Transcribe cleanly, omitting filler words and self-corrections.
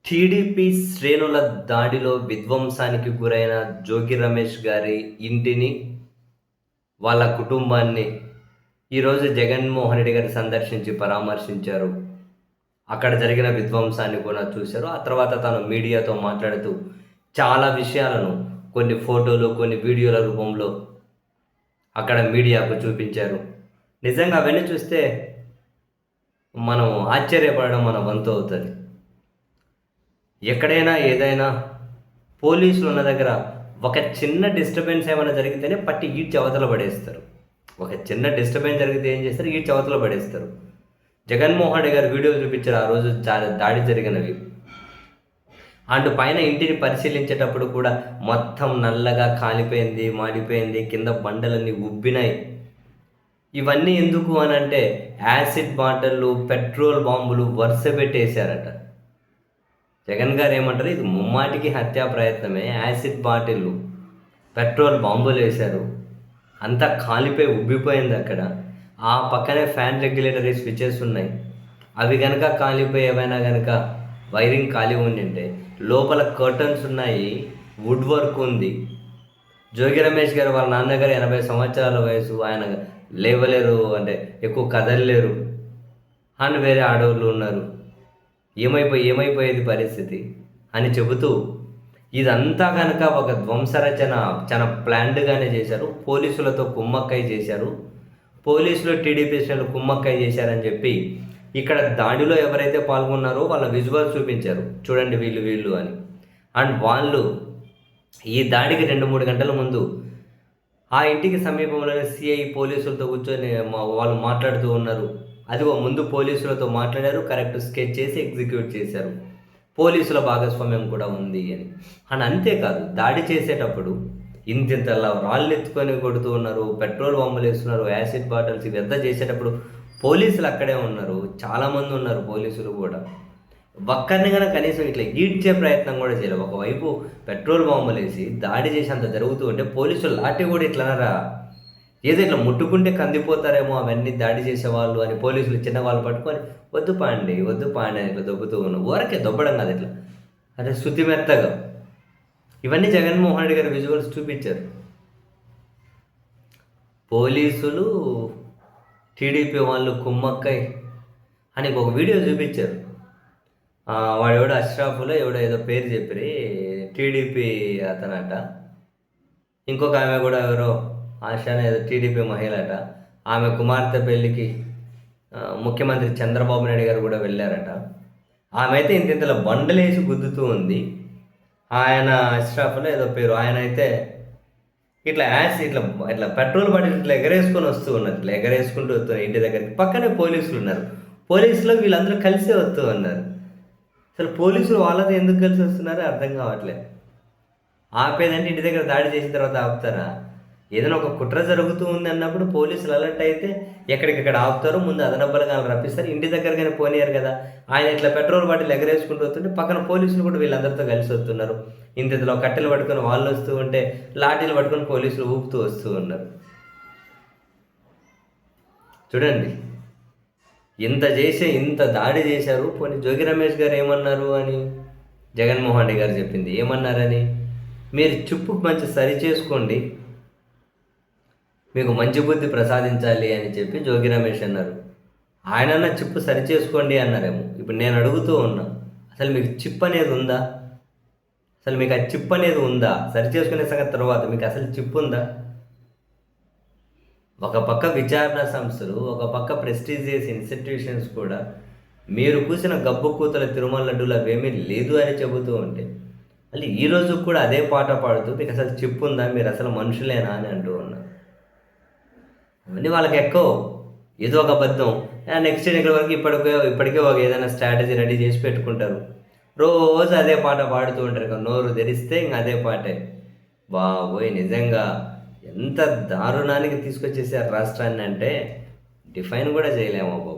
TDP శ్రేణుల దాడిలో విధ్వంసానికి గురైన జోగి రమేష్ గారి ఇంటిని, వాళ్ళ కుటుంబాన్ని ఈరోజు జగన్మోహన్ రెడ్డి గారు సందర్శించి పరామర్శించారు. అక్కడ జరిగిన విధ్వంసాన్ని కూడా చూశారు. ఆ తర్వాత తను మీడియాతో మాట్లాడుతూ చాలా విషయాలను కొన్ని ఫోటోలు, కొన్ని వీడియోల రూపంలో అక్కడ మీడియాకు చూపించారు. నిజంగా అవన్నీ చూస్తే మనం ఆశ్చర్యపడడం మన వంతు అవుతుంది. ఎక్కడైనా ఏదైనా పోలీసులు ఉన్న దగ్గర ఒక చిన్న డిస్టర్బెన్స్ ఏమైనా జరిగితేనే పట్టి ఈడ్చి అవతల పడేస్తారు. ఒక చిన్న డిస్టర్బెన్స్ జరిగితే ఏం చేస్తారు? ఈడ్చి అవతల పడేస్తారు. జగన్మోహన్ రెడ్డి గారు వీడియోలు చూపించారు ఆ రోజు దాడి జరిగినవి. అండ్ పైన ఇంటిని పరిశీలించేటప్పుడు కూడా మొత్తం నల్లగా కాలిపోయింది, మాడిపోయింది, కింద బండలన్నీ ఉబ్బినాయి. ఇవన్నీ ఎందుకు అని అంటే యాసిడ్ బాటిళ్ళు, పెట్రోల్ బాంబులు వరుస పెట్టేశారట. జగన్ గారు ఏమంటారు? ఇది ముమ్మాటికి హత్యా ప్రయత్నమే. యాసిడ్ బాటిళ్ళు, పెట్రోల్ బాంబులు వేశారు. అంతా కాలిపోయి ఉబ్బిపోయింది అక్కడ. ఆ పక్కనే ఫ్యాన్ రెగ్యులేటరీ స్విచెస్ ఉన్నాయి. అవి కనుక కాలిపోయి ఏమైనా కనుక వైరింగ్ ఖాళీ ఉండింటే లోపల కర్టన్స్ ఉన్నాయి, వుడ్ వర్క్ ఉంది. జోగి రమేష్ గారు వాళ్ళ నాన్నగారు 80 సంవత్సరాల వయసు, ఆయన లేవలేరు, అంటే ఎక్కువ కదలలేరు. అండ్ వేరే ఆడవాళ్ళు ఉన్నారు. ఏమైపోయేది పరిస్థితి అని చెబుతూ ఇదంతా కనుక ఒక ధ్వంసరచన చాలా ప్లాన్డ్గానే చేశారు. పోలీసులతో కుమ్మక్కై చేశారు. పోలీసులు టీడీపీ శ్రేణులు కుమ్మక్కై చేశారని చెప్పి ఇక్కడ దాడిలో ఎవరైతే పాల్గొన్నారో వాళ్ళ విజువల్ చూపించారు. చూడండి వీళ్ళు అని. అండ్ వాళ్ళు ఈ దాడికి 2-3 గంటల ముందు ఆ ఇంటికి సమీపంలోనే సిఐ పోలీసులతో కూర్చొని వాళ్ళు మాట్లాడుతూ ఉన్నారు. అదిగో ముందు పోలీసులతో మాట్లాడారు, కరెక్ట్ స్కెచ్ చేసి ఎగ్జిక్యూట్ చేశారు. పోలీసుల భాగస్వామ్యం కూడా ఉంది అని. అండ్ అంతేకాదు, దాడి చేసేటప్పుడు ఇంతింతలా రాళ్ళు ఎత్తుకొని కొడుతూ ఉన్నారు, పెట్రోల్ బాంబులు వేస్తున్నారు, యాసిడ్ బాటిల్స్, ఇవంతా చేసేటప్పుడు పోలీసులు అక్కడే ఉన్నారు. చాలామంది ఉన్నారు పోలీసులు కూడా. ఒక్కరిని కనుక కనీసం ఇట్లా ఈడ్చే ప్రయత్నం కూడా చేయలేదు. ఒకవైపు పెట్రోల్ బాంబులు వేసి దాడి చేసి అంత జరుగుతూ ఉంటే పోలీసులు లాఠీ కూడా ఇట్లనరా, ఏదో ఇట్లా ముట్టుకుంటే కందిపోతారేమో అవన్నీ దాడి చేసేవాళ్ళు అని పోలీసులు చిన్నవాళ్ళు పట్టుకొని వద్దు పాండి అని ఇట్లా దొబ్బుతూ ఉన్నాం. ఊరకే దొబ్బడం కాదు, ఇట్లా అదే శృతి మెత్తగా. ఇవన్నీ జగన్మోహన్ రెడ్డి గారి విజువల్స్ చూపించారు. పోలీసులు టీడీపీ వాళ్ళు కుమ్మక్కై అని ఒక వీడియో చూపించారు. వాడెవడో అష్రాఫ్లో ఎవడో ఏదో పేరు చెప్పి టీడీపీ అతనట. ఇంకొక ఆమె కూడా ఎవరో ఆశ అనేది టీడీపీ మహిళట. ఆమె కుమార్తె పెళ్ళికి ముఖ్యమంత్రి చంద్రబాబు నాయుడు గారు కూడా వెళ్ళారట. ఆమె అయితే ఇంతలో బండలేసి గుద్దుతూ ఉంది. ఆయన అష్రాఫ్లో ఏదో పేరు. ఆయన అయితే ఇట్లా ఇట్లా పెట్రోల్ బండి ఇట్లా ఎగరేసుకొని వస్తూ ఉన్నారు. ఇట్లా ఎగరేసుకుంటూ వస్తున్నారు ఇంటి దగ్గరికి. పక్కనే పోలీసులు ఉన్నారు. పోలీసులు వీళ్ళందరూ కలిసే వస్తూ ఉన్నారు. అసలు పోలీసులు వాళ్ళతో ఎందుకు కలిసి వస్తున్నారో అర్థం కావట్లేదు. ఆపేదంటే ఇంటి దగ్గర దాడి చేసిన తర్వాత ఆపుతారా? ఏదైనా ఒక కుట్ర జరుగుతూ ఉంది అన్నప్పుడు పోలీసులు అలర్ట్ అయితే ఎక్కడికక్కడ ఆపుతారు, ముందు అదనపు బలగాలను రప్పిస్తారు. ఇంటి దగ్గరగానే పోనీయారు కదా. ఆయన ఇట్లా పెట్రోల్ బాటిల్ ఎగరేసుకుంటూ వస్తుంటే పక్కన పోలీసులు కూడా వీళ్ళందరితో కలిసి వస్తున్నారు. ఇంతలో కట్టెలు పట్టుకొని వాళ్ళు వస్తూ ఉంటే లాఠీలు పట్టుకొని పోలీసులు ఊపుతూ వస్తూ ఉన్నారు. చూడండి, ఇంత దాడి చేశారు. పోనీ జోగి రమేష్ గారు ఏమన్నారు అని జగన్మోహన్ రెడ్డి గారు చెప్పింది ఏమన్నారని, మీరు చుప్పు మంచి సరి చేసుకోండి, మీకు మంచి బుద్ధి ప్రసాదించాలి అని చెప్పి జోగి రమేష్ అన్నారు. ఆయనన్నా చిప్పు సరి చేసుకోండి అన్నారేమో. ఇప్పుడు నేను అడుగుతూ ఉన్నా, అసలు మీకు చిప్ అనేది ఉందా? అసలు మీకు ఆ చిప్ అనేది ఉందా? సరి చేసుకునే సంగతి తర్వాత మీకు అసలు చిప్ ఉందా? ఒక పక్క విచారణ సంస్థలు, ఒక పక్క ప్రెస్టీజియస్ ఇన్స్టిట్యూషన్స్ కూడా మీరు కూసిన గబ్బు కూతల తిరుమల లడ్డూలు అవేమీ లేదు అని చెబుతూ ఉంటే మళ్ళీ ఈరోజు కూడా అదే పాట పాడుతూ మీకు అసలు చిప్ ఉందా, మీరు అసలు మనుషులేనా అని అంటూ ఉన్నారు. అవన్నీ వాళ్ళకి ఎక్కువ ఏదో ఒక అబద్ధం. నెక్స్ట్ ఎన్నికల వరకు ఇప్పటికే ఒక ఏదైనా స్ట్రాటజీ రెడీ చేసి పెట్టుకుంటారు. రోజు అదే పాట పాడుతూ ఉంటారు. నోరు తెరిస్తే ఇంక అదే పాటే. బాబోయ్, నిజంగా ఎంత దారుణానికి తీసుకొచ్చేసారు రాష్ట్రాన్ని అంటే డిఫైన్ కూడా చేయలేము బాబు.